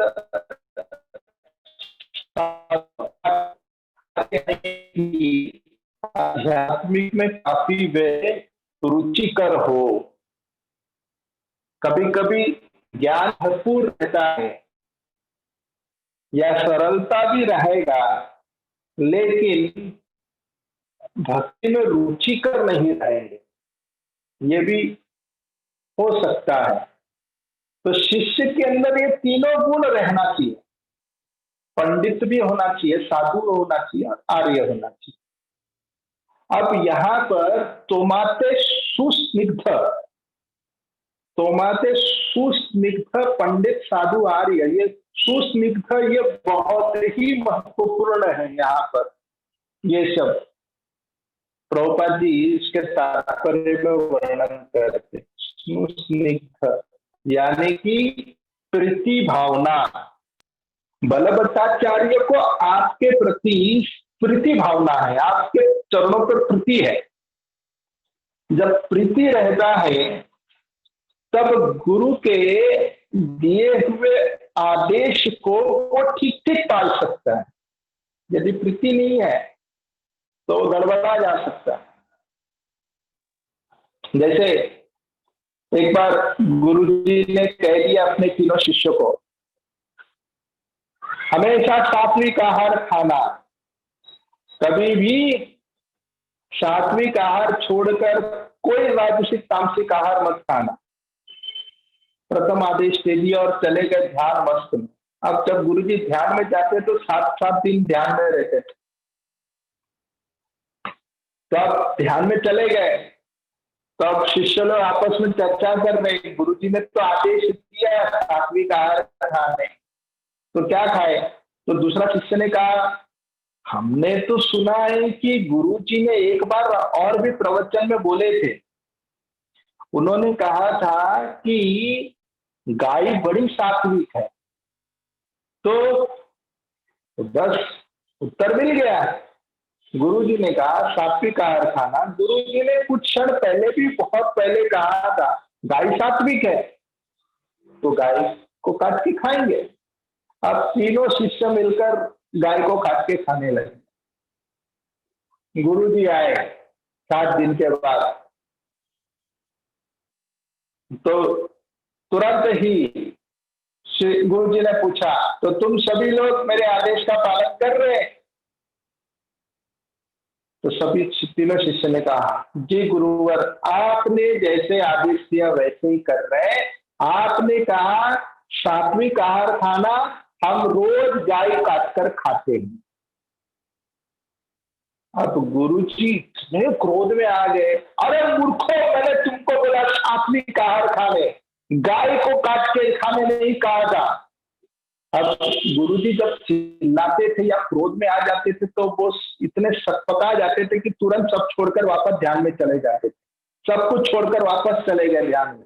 आध्यात्मिक में काफी वे रुचिकर हो। कभी कभी ज्ञान भरपूर रहता है या सरलता भी रहेगा, लेकिन भक्ति में रुचिकर नहीं रहेंगे, ये भी हो सकता है। तो शिष्य के अंदर ये तीनों गुण रहना चाहिए। पंडित भी होना चाहिए, साधु होना चाहिए और आर्य होना चाहिए। अब यहाँ पर तोमाते सुस्निग्ध पंडित साधु आर्य, ये सुस्निग्ध ये बहुत ही महत्वपूर्ण है। यहाँ पर ये शब्द प्रभुपाद जी इसके तात्पर्य में वर्णन करते। सुस्निग्ध यानी कि प्रीति भावना। बलभट्टाचार्य को आपके प्रति प्रीति भावना है, आपके चरणों पर प्रीति है। जब प्रीति रहता है तब गुरु के दिए हुए आदेश को वो ठीक ठीक पाल सकता है। यदि प्रीति नहीं है तो गड़बड़ा जा सकता है। जैसे एक बार गुरुजी ने कह दिया अपने तीनों शिष्यों को, हमेशा सात्विक आहार खाना, कभी भी सात्विक आहार छोड़कर कोई राजसिक तामसिक आहार मत खाना। प्रथम आदेश दे दिया और चले गए ध्यान मस्त में। अब जब गुरुजी ध्यान में जाते तो 7-7 दिन ध्यान में रहते थे। तो अब ध्यान में चले गए, तो अब शिष्य लोग आपस में चर्चा कर रहे, गुरुजी ने तो आदेश दिया सात्विक आहार खाने, तो क्या खाए? तो दूसरा शिष्य ने कहा, हमने तो सुना है कि गुरुजी ने एक बार और भी प्रवचन में बोले थे, उन्होंने कहा था कि गाय बड़ी सात्विक है। तो बस उत्तर मिल गया। गुरुजी ने कहा सात्विक आहार खाना। गुरुजी ने कुछ क्षण पहले भी बहुत पहले कहा था गाय सात्विक है, तो गाय को काट के खाएंगे। अब तीनों शिष्य मिलकर गाय को काट के खाने लगे। गुरुजी आए 7 दिन के बाद, तो तुरंत ही गुरुजी ने पूछा, तो तुम सभी लोग मेरे आदेश का पालन कर रहे हैं? तो सभी तीनों शिष्य ने कहा, जी गुरुवर, आपने जैसे आदेश दिया वैसे ही कर रहे हैं। आपने कहा सात्विक आहार खाना, हम रोज गाय काटकर खाते हैं। अब गुरुजी इतने क्रोध में आ गए, अरे मूर्खों, मैंने तुमको बोला सात्विक आहार खाने, गाय को काट के खाने नहीं कहा था। अब गुरुजी जब चिल्लाते थे या क्रोध में आ जाते थे तो वो इतने सटपटा जाते थे कि तुरंत सब छोड़कर वापस ध्यान में चले जाते थे। सब कुछ छोड़कर वापस चले गए ध्यान में,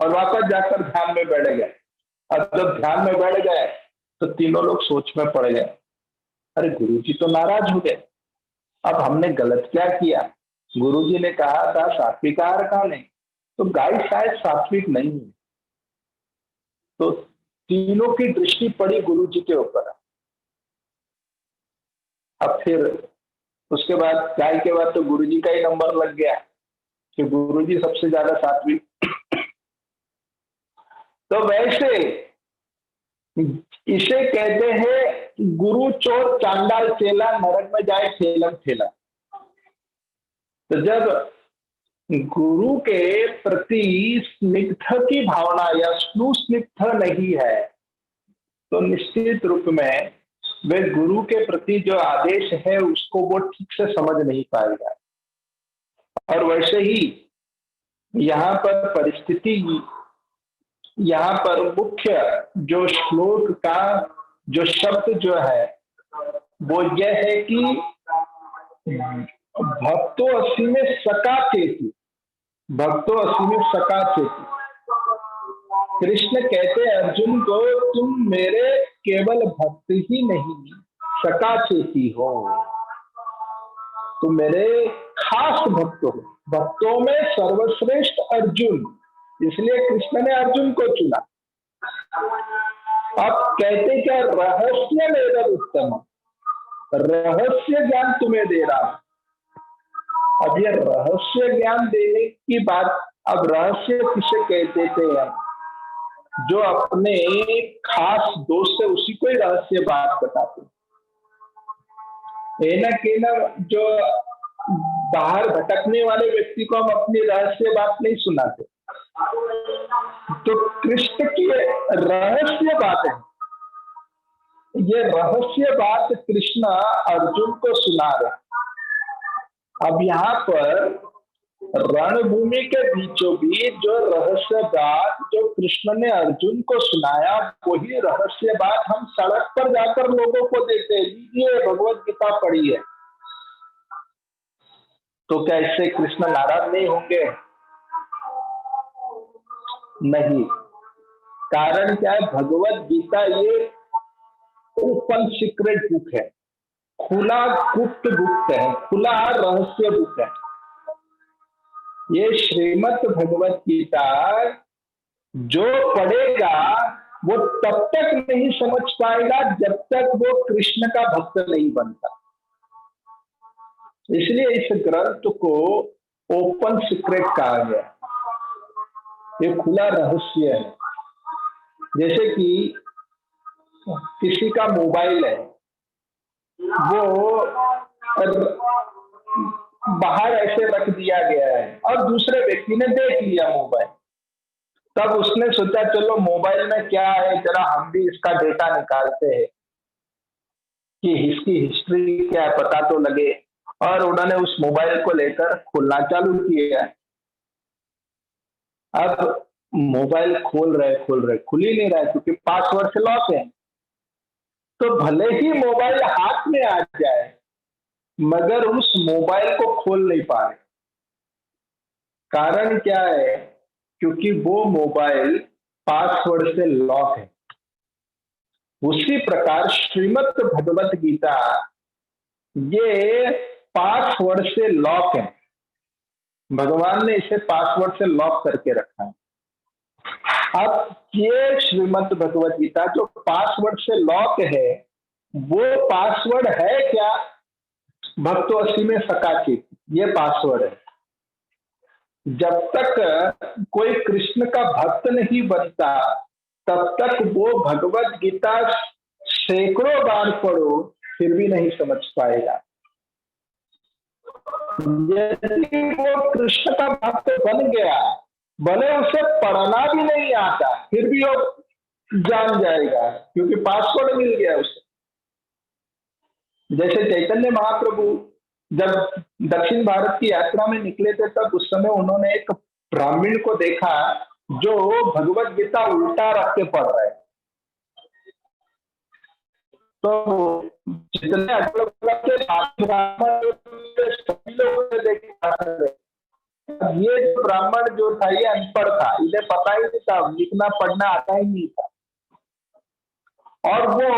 और वापस जाकर ध्यान में बैठ गए। अब जब ध्यान में बैठ गए तो तीनों लोग सोच में पड़ गए, अरे गुरुजी तो नाराज हो गए, अब हमने गलत क्या किया? गुरुजी ने कहा था सात्विक आहार खाने, तो गाय शायद सात्विक नहीं है। तो तीनों की दृष्टि पड़ी गुरुजी के ऊपर। अब फिर उसके बाद गाय के बाद तो गुरुजी का ही नंबर लग गया कि गुरुजी सबसे ज्यादा सात्विक। तो वैसे इसे कहते हैं गुरु चोर चांडाल चेला, नरक में जाए ठेलम ठेला। तो जब गुरु के प्रति स्निग्ध की भावना या स्नुस्निग्ध नहीं है तो निश्चित रूप में वे गुरु के प्रति जो आदेश है उसको वो ठीक से समझ नहीं पाएगा। और वैसे ही यहाँ पर परिस्थिति, यहाँ पर मुख्य जो श्लोक का जो शब्द जो है वो यह है कि भक्तो अस्मि में सका चेती, भक्तो अस्मि में सका चेती। कृष्ण कहते अर्जुन को तुम मेरे केवल भक्त ही नहीं सका चेती हो, तुम मेरे खास भक्त हो, भक्तों में सर्वश्रेष्ठ अर्जुन, इसलिए कृष्ण ने अर्जुन को चुना। अब कहते क्या, रहस्य मेरा उत्तम, रहस्य ज्ञान तुम्हें दे रहा हूं। अब ये रहस्य ज्ञान देने की बात, अब रहस्य किसे कहते थे हम, जो अपने खास दोस्त है उसी को ही रहस्य बात बताते। जो बाहर भटकने वाले व्यक्ति को हम अपनी रहस्य बात नहीं सुनाते। तो कृष्ण की रहस्य बात है, ये रहस्य बात कृष्ण अर्जुन को सुना रहे। अब यहाँ पर रणभूमि के बीचों बीच जो रहस्य बात जो कृष्ण ने अर्जुन को सुनाया, वही रहस्य बात हम सड़क पर जाकर लोगों को देते हैं, ये भगवत गीता पढ़ी है। तो क्या इससे कृष्ण नाराज नहीं होंगे? नहीं। कारण क्या है, भगवत गीता ये ओपन सीक्रेट बुक है, खुला गुप्त बुक है, खुला रहस्य बुक है। ये श्रीमद् भगवत गीता जो पढ़ेगा वो तब तक नहीं समझ पाएगा जब तक वो कृष्ण का भक्त नहीं बनता। इसलिए इस ग्रंथ को ओपन सीक्रेट कहा गया, ये खुला रहस्य है। जैसे कि किसी का मोबाइल है, वो बाहर ऐसे रख दिया गया है और दूसरे व्यक्ति ने देख लिया मोबाइल, तब उसने सोचा चलो मोबाइल में क्या है, जरा हम भी इसका डेटा निकालते हैं कि इसकी हिस्ट्री क्या है, पता तो लगे। और उन्होंने उस मोबाइल को लेकर खोलना चालू किया। अब मोबाइल खोल रहे खुल ही नहीं रहा है क्योंकि पासवर्ड से लॉक है। तो भले ही मोबाइल हाथ में आ जाए मगर उस मोबाइल को खोल नहीं पा रहे। कारण क्या है? क्योंकि वो मोबाइल पासवर्ड से लॉक है। उसी प्रकार श्रीमद् भगवत गीता ये पासवर्ड से लॉक है, भगवान ने इसे पासवर्ड से लॉक करके रखा है। अब ये श्रीमद् भगवत गीता जो पासवर्ड से लॉक है, वो पासवर्ड है क्या? भक्तो अस्मि में सका चित, ये पासवर्ड है। जब तक कोई कृष्ण का भक्त नहीं बनता तब तक वो भगवत गीता सैकड़ों बार पढ़ो फिर भी नहीं समझ पाएगा। यदि वो कृष्ण का भक्त बन गया, भले उसे पढ़ना भी नहीं आता फिर भी वो जान जाएगा क्योंकि पासवर्ड मिल गया उसे। जैसे चैतन्य महाप्रभु जब दक्षिण भारत की यात्रा में निकले थे, तब उस समय उन्होंने एक ब्राह्मण को देखा जो भगवत गीता उल्टा रख के पढ़ रहा है। तो जितने ब्राह्मण सभी लोग ये जो ब्राह्मण जो था ये अनपढ़ था, इन्हें पता ही नहीं था, लिखना पढ़ना आता ही नहीं था। और वो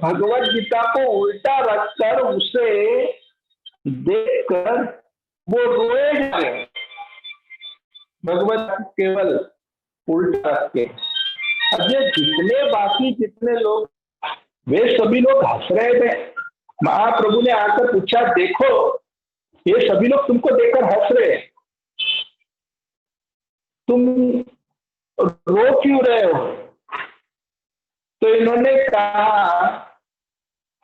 भगवत गीता को उल्टा रखकर उसे देखकर वो रोए जा रहे, भगवत केवल उल्टा रख के। अब ये जितने लोग वे सभी लोग हंस रहे थे। महाप्रभु ने आकर पूछा, देखो ये सभी लोग तुमको देखकर हंस रहे, तुम रो क्यों रहे हो? तो इन्होंने कहा,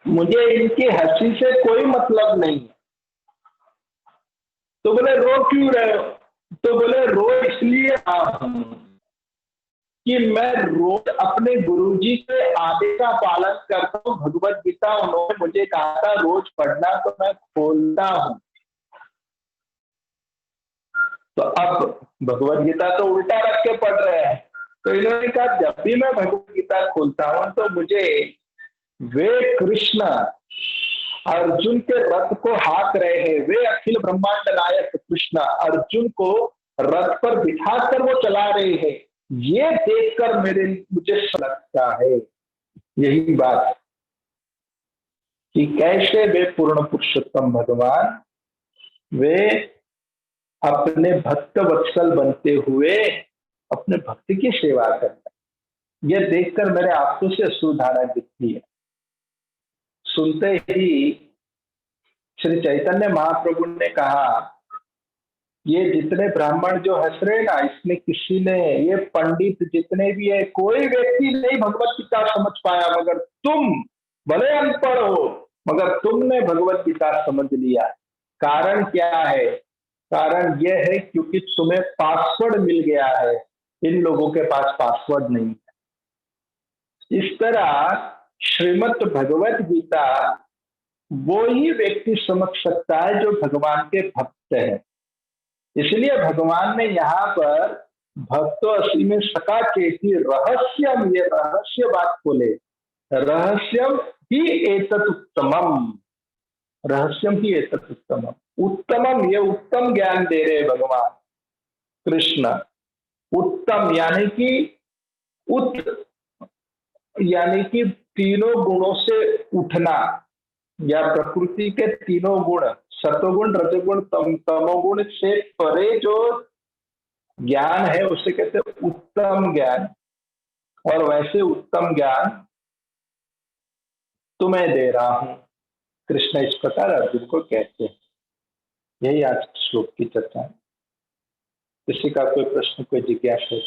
मुझे इनकी हंसी से कोई मतलब नहीं। तो बोले रो क्यों रहे हो? तो बोले रो इसलिए कि मैं रोज अपने गुरुजी के आदेश का पालन करता हूँ। भगवत गीता उन्होंने मुझे कहा था रोज पढ़ना, तो मैं खोलता हूँ। तो अब भगवत गीता तो उल्टा रख के पढ़ रहे हैं। तो इन्होंने कहा जब भी मैं भगवत गीता खोलता हूं तो मुझे वे कृष्ण अर्जुन के रथ को हाँक रहे हैं, वे अखिल ब्रह्मांड नायक कृष्ण अर्जुन को रथ पर बिठाकर वो चला रहे हैं, ये देखकर मुझे लगता है यही बात कि कैसे वे पूर्ण पुरुषोत्तम भगवान वे अपने भक्त वत्सल बनते हुए अपने भक्त की सेवा करते हैं। यह देखकर मेरे आंखों से अश्रुधारा गिरती है। सुनते ही श्री चैतन्य महाप्रभु ने कहा, ये जितने ब्राह्मण जो हंस रहे ना, इसमें किसी ने, ये पंडित जितने भी है, कोई व्यक्ति नहीं भगवत गीता समझ पाया, मगर तुम भले अनपढ़ हो मगर तुमने भगवत गीता समझ लिया। कारण क्या है? कारण यह है क्योंकि तुम्हें पासवर्ड मिल गया है, इन लोगों के पास पासवर्ड नहीं है। इस तरह श्रीमद् भगवत गीता वो ही व्यक्ति समझ सकता है जो भगवान के भक्त है। इसलिए भगवान ने यहाँ पर भक्तो असी में सका चेती रहस्यम, ये रहस्य बात बोले, रहस्यम ही एतत् उत्तमम, रहस्यम ही एतत् उत्तमम, उत्तमम ये उत्तम ज्ञान दे रहे भगवान कृष्ण। उत्तम यानी कि तीनों गुणों से उठना, या प्रकृति के तीनों गुण सतोगुण रजोगुण तमोगुण से परे जो ज्ञान है उसे कहते हैं उत्तम ज्ञान। और वैसे उत्तम ज्ञान तुम्हें दे रहा हूं, कृष्ण इस प्रकार अर्जुन को कहते हैं। यही आज श्लोक की चर्चा है। किसी का कोई प्रश्न, कोई जिज्ञासा है?